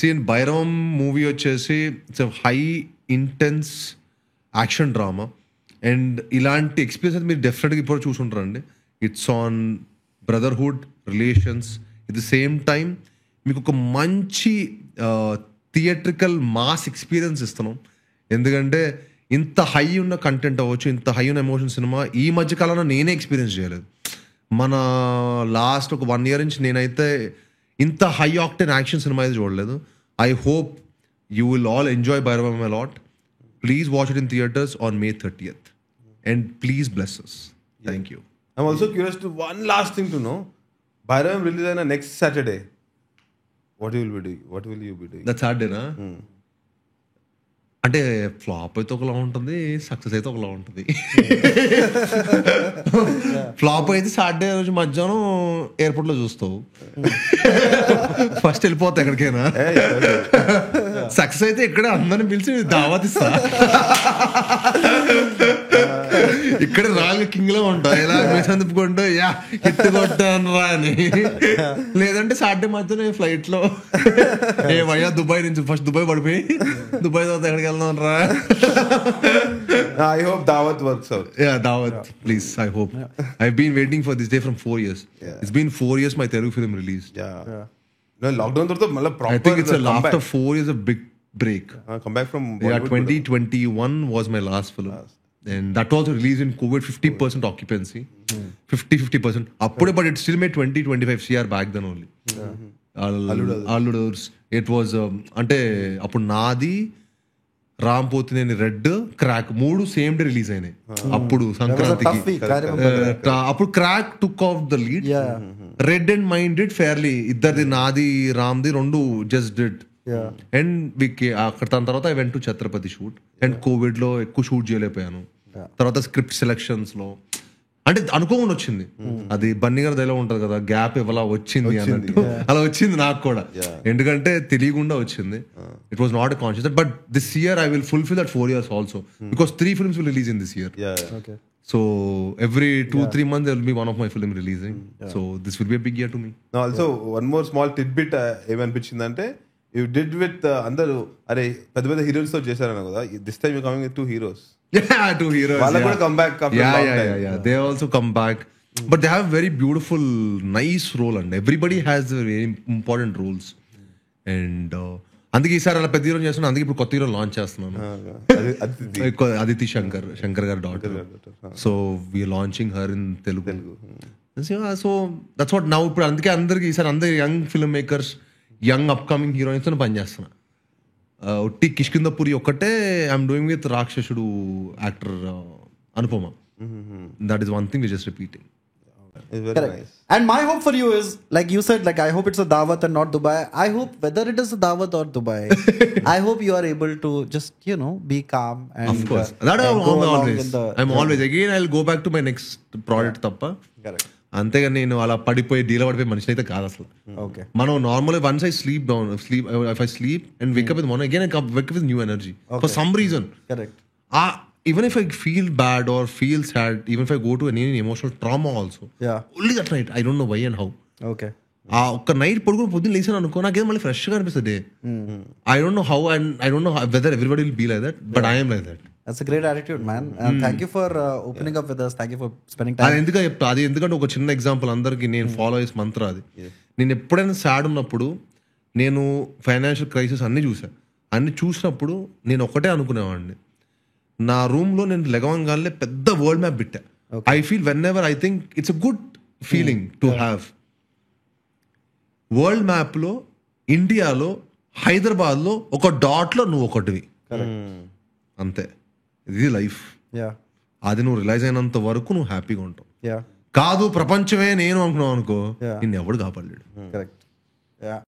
Scene Bhairavam movie వచ్చేసి it's high intense action drama and ఇలాంటి experience మీరు డెఫినెట్గా ఇప్పుడు చూసుంటారండి. It's on brotherhood relations at the same time మీకు ఒక మంచి థియేట్రికల్ మాస్ ఎక్స్పీరియన్స్ ఇస్తున్నాం. ఎందుకంటే ఇంత హై ఉన్న కంటెంట్ అవ్వచ్చు, ఇంత హై ఉన్న ఎమోషన్ సినిమా ఈ మధ్య కాలంలో నేనే ఎక్స్పీరియన్స్ చేయలేదు. మన లాస్ట్ ఒక 1 year నుంచి నేనైతే ఇంత హై ఆక్టెన్ యాక్షన్ సినిమా అయితే చూడలేదు. I hope you will all enjoy Bhairavam a lot. Please watch it in theaters on May 30th. And please bless us. Thank you. I'm also curious to one last thing to know. Bhairavam release on next Saturday. What will you be doing? That's Saturday, na? అంటే flop అయితే ఒకలా ఉంటుంది, success అయితే ఒకలా ఉంటుంది. Flop అయితే Saturday రోజు మధ్యాహ్నం ఎయిర్పోర్ట్ లో చూస్తావు, ఫస్ట్ వెళ్ళిపోతా ఎక్కడికైనా. సక్సెస్ అయితే ఇక్కడ అందరిని పిలిచి దావత్ ఇస్తా, ఇక్కడ రాళ్ళ కింగ్ లో ఉంటా, ఇలా మిషన్ తిప్పుకుంటూ యా హిట్ కొట్టాను రా అని. లేదంటే సాటర్డే మధ్యన ఫ్లైట్ లో ఏ వయ్యా దుబాయ్ నుంచి ఫస్ట్ దుబాయ్ పడిపోయి దుబాయ్ తర్వాత ఎక్కడికి వెళ్దాం రా. I hope Dawat works out. Yeah, Dawat, please. I hope. I've been waiting for this day from 4 years. It's been 4 years my Telugu film released. No, lockdown tarvata malla proper. I think it's after 4 years a big break. Come back from Bollywood. 2021 was my last film. And that also released in COVID, 50% occupancy. 50%. Appude, but it still made 20-25 CR back then only. Alluders. It was ante appudu naadi Ram Pothineni red crack 3 same day release అయినాయి. అప్పుడు సంక్రాంతికి అప్పుడు crack took off the lead, red and minded fairly ఇద్దరిది నాది రామ్ది 2 just did. And అక్కడ దాని తర్వాత I went to Chhatrapati shoot and Covid లో ఎక్కువ షూట్ చేయలేకపోయాను. తర్వాత స్క్రిప్ట్ సెలక్షన్స్ లో అంటే అనుకోకుండా వచ్చింది, అది బన్నీ గారి దయలో ఉంటది కదా, గ్యాప్ ఇవ్వాల వచ్చింది అన్నట్టు అలా వచ్చింది నాకు కూడా. ఎందుకంటే తెలియకుండా వచ్చింది. It was not a conscious but this year I will fulfil that 4 years also because 3 films will release in this year. So every 2-3 months there will be one of my film releasing. So this will be a big year to me. Now also one more small tidbit ఏమనిపించిందంటే you did with అందరూ అరే పెద్ద పెద్ద heroes తో చేశారన్న కదా, this time you coming with 2 heroes. Yeah, 2 heroes. Wala kuda come back after long time. Yeah. They also come back, but they have very beautiful, nice role, and everybody has very important roles. And అందుకే ఈసారి అలా పెద్ద hero చేస్తున్నాను, అందుకే ఇప్పుడు కొత్త hero launch చేస్తున్నాను. అదితి శంకర్ గారి daughter. So we are launching her in Telugu. So that's what now. ఇప్పుడు అందుకే అందరికి ఈసారి అందరు young film makers, young upcoming heroines తో పనిచేస్తున్నా. ఒట్టి కిష్కిందపురి ఒక్కటే I'm doing with Rakshasudu actor Anupama. That is one thing we just repeating. It's very nice. And my hope for you is, like you said, like I hope it's a Dawat and not Dubai. I hope whether it is a Dawat or Dubai, I hope you are able to just, be calm and of course. That I'm always again I'll go back to my next project tappa. Correct. అంతేగా నేను అలా పడిపోయి డీల పడిపోయి మనిషి అయితే కాదు అసలు. మనం normal once I sleep if I sleep and Wake up with morning again I Wake up with new energy for some reason. Correct. Even if I feel bad or feel sad, even if I go to any emotional trauma also, only that night I don't know why and how. Okay. ఒక్క night పడుకుని పొద్దున్న లేసాను అనుకో, నాకేదో మళ్ళీ fresh గా అనిపిస్తుంది. I don't know how and I don't know whether everybody will be like that, but I am like that. That's a great attitude, man. Thank you for opening up with us. Thank you for spending time. అది ఎందుకంటే ఒక చిన్న example అందరికి నేను follow చేసే మంత్ర అది. నేను ఎప్పుడైనా సాడ్ ఉన్నప్పుడు, నేను ఫైనాన్షియల్ క్రైసిస్ అన్ని చూసినప్పుడు నేను ఒకటే అనుకునేవాడిని, నా రూమ్ లో నేను లెగవంగానే పెద్ద వరల్డ్ మ్యాప్ పెట్టా. I feel when ever I think it's a good feeling to have. World map లో ఇండియాలో హైదరాబాద్ లో ఒక డాట్ లో నువ్వు ఒకటివి అంతే. ఇది లైఫ్. అది నువ్వు రిలైజ్ అయినంత వరకు నువ్వు హ్యాపీగా ఉంటావు. కాదు ప్రపంచమే నేను అనుకున్నావు అనుకో, నిన్ను ఎవడు కాపాడలేడు.